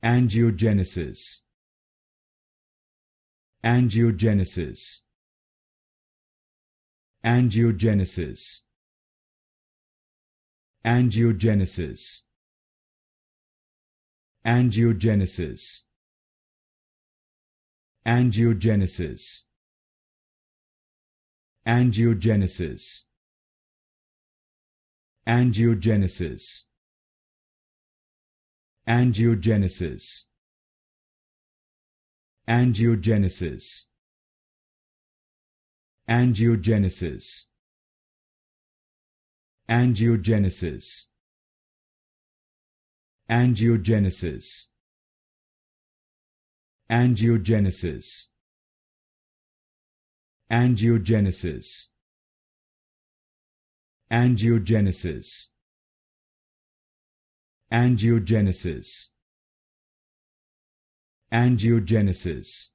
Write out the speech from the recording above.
Angiogenesis. Angiogenesis. Angiogenesis. Angiogenesis. Angiogenesis. Angiogenesis. Angiogenesis. Angiogenesis. Angiogenesis. Angiogenesis. Angiogenesis. Angiogenesis. Angiogenesis. Angiogenesis. Angiogenesis. Angiogenesis. Angiogenesis. Angiogenesis.